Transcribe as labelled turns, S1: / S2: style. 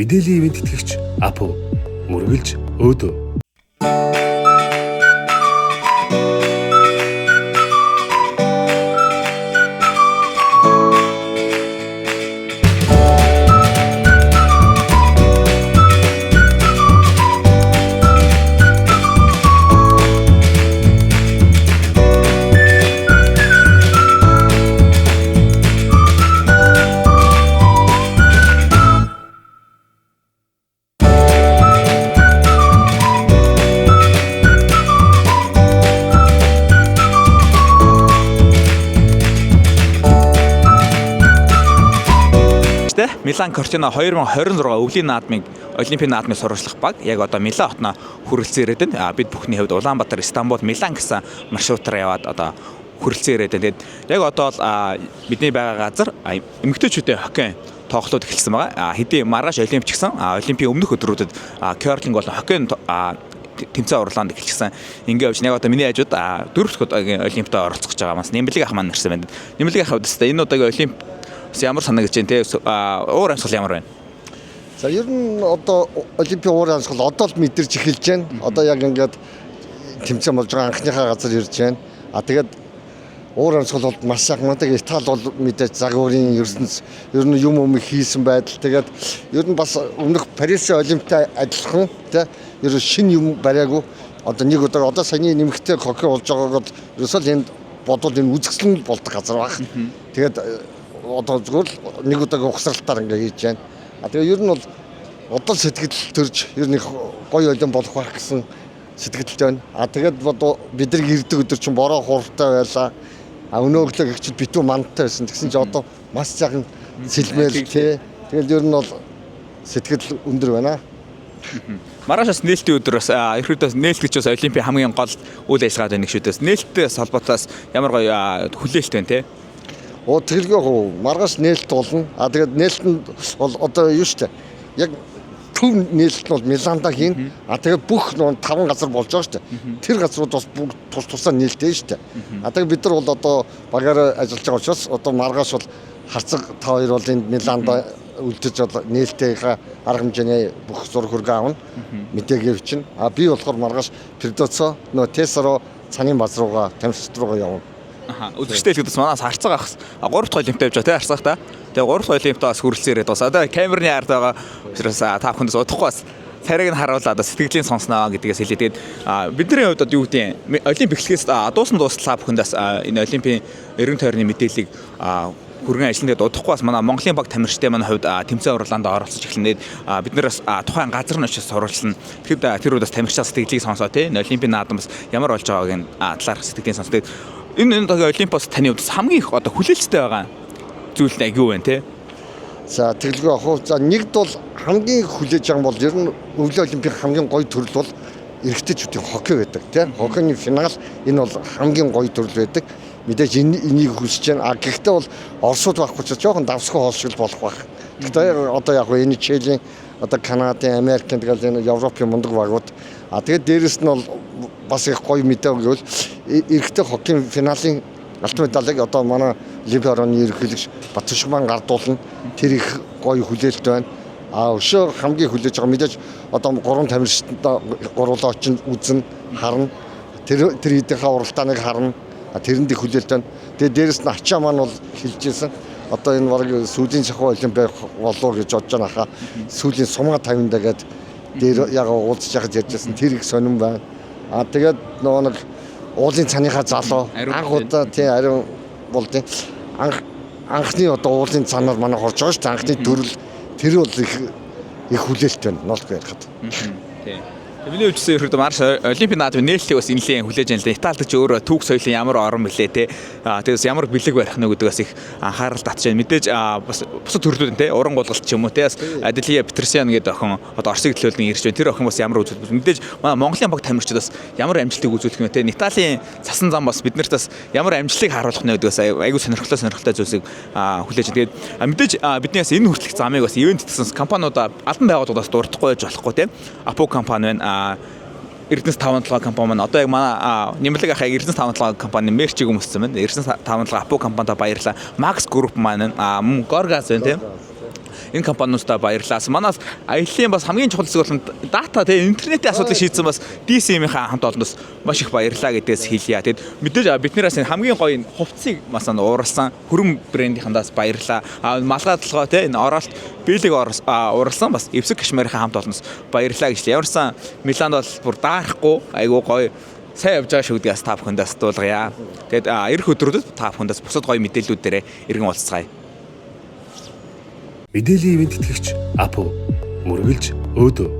S1: Мэдээллийн ивент тэтгэгч Апу үргэлж өөдөө.
S2: Милан Кортино 2026 өвлийн наадмыг Олимпийн наадмын сурвалжлах баг яг одоо Милан хотно хүрэлцэн ирээд байна. Бид бүхний хувьд Улаанбаатар, Стамбул, Милан гэсэн маршрутаар яваад одоо хүрэлцэн ирээд байна. Тэгээд яг одоо бидний байгаа газар эмэгтэйчүүдийн хоккей тоглолт эхэлсэн байгаа. Хэдий маргааш олимпич гэсэн Олимпийн өмнөх өдрүүдэд керлинг болон хоккейн тэмцээн урлаанд эхэлчихсэн. Ингээ явж яг одоо миний хажууд дөрөвт удаагийн олимпиад оролцох гэж байгаа маань нэмэлэг ах маань нэрсэн байна. Нэмэлэг ах хувьд энэ удаагийн олимп ямар санагдаж байна те? Уур амьсгал ямар байна?
S3: За ер нь одоо олимпийн уур амьсгал одоо л мэдэрч эхэлж байна. Одоо яг ингээд тэмцээн болж байгаа анхныхаа газар ирж байна. Тэгээд уур амьсгал бол маш сайхан. Итали бол мэдээж загварын ертөнц ер нь юм хийсэн байдал. Тэгээд ер нь бас өмнөх Парисын олимпиад адилхан те ер нь шинэ юм бариагүй. Одоо нэг удаа одоо саяны нэмэгтэй хоккей болж байгаагаа ерөөсөө энд бодвол энэ үзэсгэлэн болдог газар баг. Тэгээд одоо зөвхөн нэг удаагийн ухсралтаар ингээ хийж байна. Тэгээ ер нь бол одоо сэтгэл төрж ер нь гоё олимп болох байх гэсэн сэтгэлтэй байна. Тэгээд одоо бид нар ирдэг өдөр чинь бороо хурдтай байлаа. Өнөө өглөө гихчд битүү мандтай байсан. Тэгсэн чинь одоо маш сайхан сэлмэл тий. Тэгэл ер нь бол сэтгэл өндөр байна.
S2: Маргаашаас нээлтийн өдөр бас ерөөдөө нээлт гэж бас олимпийн хамгийн гол үйл ажиллагаа байна гэж шүдээс. Нээлттэй холбоотоос ямар гоё хүлээлт байна те?
S3: Тэгэлгүй маргааш нээлт болно. Тэгээд нээлт нь бол одоо юу штэ. Яг төв нээлт нь бол Миланда хийн. Тэгээд бүх 5 газар болж байгаа штэ. Тэр газрууд бас бүгд тусаа нээлттэй штэ. Тэгээд бид нар бол одоо багаараа ажиллаж байгаа учраас одоо маргааш бол харцаг та хоёр бол энд Миланда үлдэж бол нээлттэйгээ арга хэмжээний бүх зураг хөргөө аавна. Мэдээгээ чинь. Би болохоор маргааш Пердоцо Тесаро цанын баз руугаа тамирчид руугаа явна.
S2: Үзэгчтэй хэлэхэд бас манаас харцаг ах 3 дахь олимпиад явж байгаа те харцаг та. Тэгээ 3 дахь олимпиадаас хүрэлцэн ирээд бас одоо камерны ард байгаа учраас та бүхэндээс удахгүй бас царайг нь харуулаад сэтгэлийн сонсноо гэдгээс хэлээ. Тэгээд бидний хувьд одоо юу гэдэг олимп эхлэхээс дуусна та бүхэндээс энэ олимпийн эргэн тойрны мэдээллийг хүргэн ажиллана гэдэг удахгүй бас манай Монголын баг тамирчтай манай хувьд тэмцээн урлаанд оролцож эхлэнээд бид нараас тухайн газар нь очиж сурвалжлана. Тэгэхээр тэр удаас тамирчаа сэтгэлийг сонсоо те олимпийн наадам бас ямар болж байгааг талаарх сэтгэлийн сонсдог. Энэ олимпиас таны хувьд хамгийн их одоо хүлээлттэй байгаа зүйл нь аягүй байна те.
S3: За тэгэлгүй яг за нэгд бол хамгийн хүлээж байгаа бол ер нь өвлийн олимпийн хамгийн гоё төрөл бол эрэгтэйчүүдийн хоккей байдаг те. Хоккейний финал энэ бол хамгийн гоё төрөл байдаг. Мэдээж энийг хүсэж байна. Гэхдээ бол Оросууд байхгүй ч жоохон давсгүй хоолшил болох байх. Гэхдээ одоо яг энэ Чилийн одоо Канадын, Америкийн тэгэл энэ Европын мундаг багууд тэгээд дээрэс нь бол бас их гоё мэдээ өгвөл эрэгтэй хоккейн финалийн алтан медалыг одоо манай Олимпийн орны ерөнхийлөгч Батшигман гардуулна. Тэр их гоё хүлээлт байна. Өшөө хамгийн хүлээж байгаа мэдээж одоо 3 тамирчтай гурлаа очиж үзэн харна. Тэр хэдийнхээ уралдааныг харна. Тэрэнд их хүлээлт байна. Тэгээд дээрэс нь ачаа маань бол хэлжсэн. Одоо энэ баг сүүлийн шахуу олимпиад болоо гэж бодож байгаа хаа. Сүүлийн сумга 50-нд гээд дээр яг уулзж яхад ярьжсэн тэр их сонирн байна. Тэгээд нөгөө нэг уулын цаныхаа залуу анх удаа тий ариун болдیں۔ Анхны одоо уулын цанаар манай хорж байгаа шүү дээ. Анхны төрөл тэр бол их хүлээлт байна. Ноолгүй ярихад.
S2: Тий. Миний үчсэн ерөөдөө марш олимпийн наадмын нээлтийг бас инлээ хүлээж байна л да. Италид ч өөрөө түүх соёлын ямар орон билээ те. Тэгээс ямар бэлэг барих нь гэдгээс их анхаарал татж байна. Мэдээж бас бусад төрлүүд те уран гулгалт ч юм уу те. Аделия Петросян гэдэг охин одоо Оросыг төлөөлөн ирж байна. Тэр охин бас ямар үзүүлбэр. Мэдээж манай Монголын баг тамирчид бас ямар амжилтыг үзүүлэх нь те. Италийн цасан зам бас биднэрт бас ямар амжилтыг харуулах нь гэдгээс айгүй сонирхолтой зүйлсийг хүлээж байна. Тэгээд мэдээж бидний бас энэ хүртэлх замыг бас ивент гэсэн компаниудаа албан байгууллагаас дурдахгүй байж болохгүй те. Апо компани байна. Эрдэнэс 57 компани маань одоо яг манай нэмэлэг ахыг Эрдэнэс 57 компани мерчийг өмссөн байна. Эрдэнэс 57 Апо компанид баярлалаа. Max Group маань мөн Gorgas байна тийм. энэ компаниудаа баярлалаа. Манаас аяллаа бас хамгийн чухал зүйл нь дата те интернетийн асуудлыг шийдсэн бас DCM-ийн хамт олондоос маш их баярлалаа гэдээс хэлье. Тэгэд мэдээж биднээс энэ хамгийн гоё хувцсыг бас ууралсан хөрөн брендийнхандаас баярлалаа. Малгай толгой те энэ оролт биелэг ууралсан бас эвсэг кашмирийн хамт олоноос баярлалаа гэж. Ямарсан Миланд бол бүр даахгүй айгуу гоё сайн явж байгаа шүү гэдгээс та бүхэндээ дуулгая. Тэгэд эх өдрүүдэд та бүхэндээс бусад гоё мэдээллүүд дээрээ иргэн уулзцгаая.
S1: Мэдээллийн ивент тэтгэгч Апу мөргөлж өөдөө